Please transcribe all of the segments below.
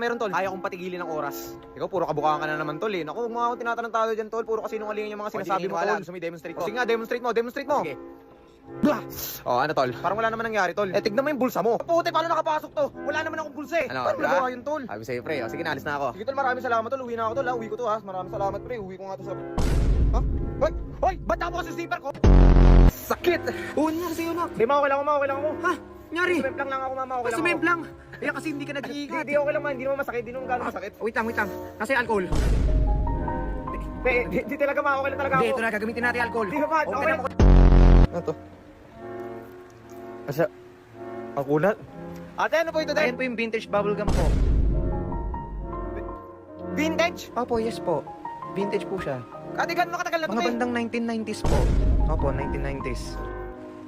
meron tol. Ayaw kong patigilin ng oras. Ikaw puro kabukaan ka na naman tol eh. Naku, mga akong tinatanong tayo dyan tol. Puro kasi sinungalingan yung mga sinasabi mo tol. Gusto mo demonstrate mo? Sige nga, demonstrate mo, demonstrate mo. Sige. Blah! Oh, ano tol? Parang wala naman nangyari tol. Eh, tignan mo yung bulsa mo. Puti, paano nakapasok to? Wala naman akong bulsa eh. Paano nagawa yun tol? Sabi sa'yo pre, sige na, alis na ako. Sige tol, maraming salamat tol. Uwi na ako tol ha. Uwi ko to ha. Maraming salamat pre. Uwi ko nga to sa... Ha? Hoy! Hoy! Ba't tapos sa zipper ko? Sakit! Oo nga kasi yun. Di ma, okay lang ako. Ha? Nyari? Sumemplang lang ako mama, okay lang Sumemp ako. lang. Kaya kasi hindi ka nag-iigat. Hindi, okay lang man. Hindi naman masakit. Hindi naman gano'ng masakit. Wait lang. Kasi alcohol. Di talaga ma, okay lang talaga Hindi, ako. ito na. Gagamitin natin alcohol. Di ba ma, Open okay na lang. mo. Ano to? Asa? Akulat? Ate, ano po ito din? Ayan po yung vintage bubblegum po. Vintage? Opo, yes po. Vintage po siya. Ate, gano'n katagal na to Mga eh? bandang 1990s po. Opo, 1990s.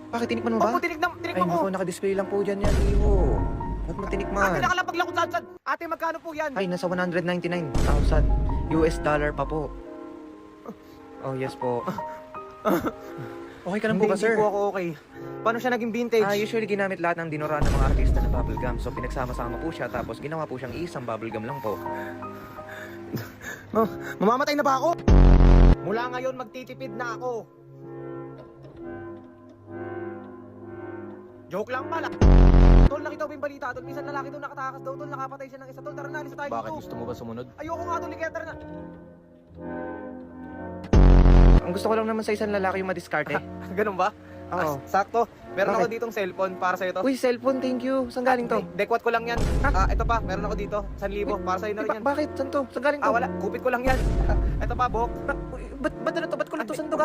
Bakit tinikman mo ba? Opo, tinignan Ay, mo ko. naku, nakadisplay lang po dyan yan, Iho. Ba't mo tinikman? Ate, nakalapag lang kung saan. Ate, magkano po yan? Ay, nasa 199,000 US dollar pa po. Oh, yes po. Okay ka lang po ba, sir? Hindi po ako okay. Paano siya naging vintage? Usually ginamit lahat ng dinuraan ng mga artista na bubblegum. So pinagsama-sama po siya tapos ginawa po siyang isang bubblegum lang po. Mamamatay na ba ako? Mula ngayon, magtitipid na ako. Joke lang pala. Tol, nakita mo yung balita tol. Minsan lalaki tol nakatakas daw tol. Nakapatay siya ng isa tol. Tara na, alis na tayo dito. Gusto mo ba sumunod? Ayoko nga tol, kaya tara na. Ang gusto ko lang naman sa isang lalaki yung madiskarte. Ganun ba? Oo. Sakto. Meron ako Bakit? ditong cellphone para sa'yo to. Uy, cellphone, thank you. Saan galing to? Dekwat ko lang yan. Ito pa, meron ako dito. 1,000. Para sa'yo na rin yan. Bakit? Saan to? Saan galing to? Wala. Kupit ko lang yan. Ito pa, Bok. Ba't na to? Ba't ko na to? Saan to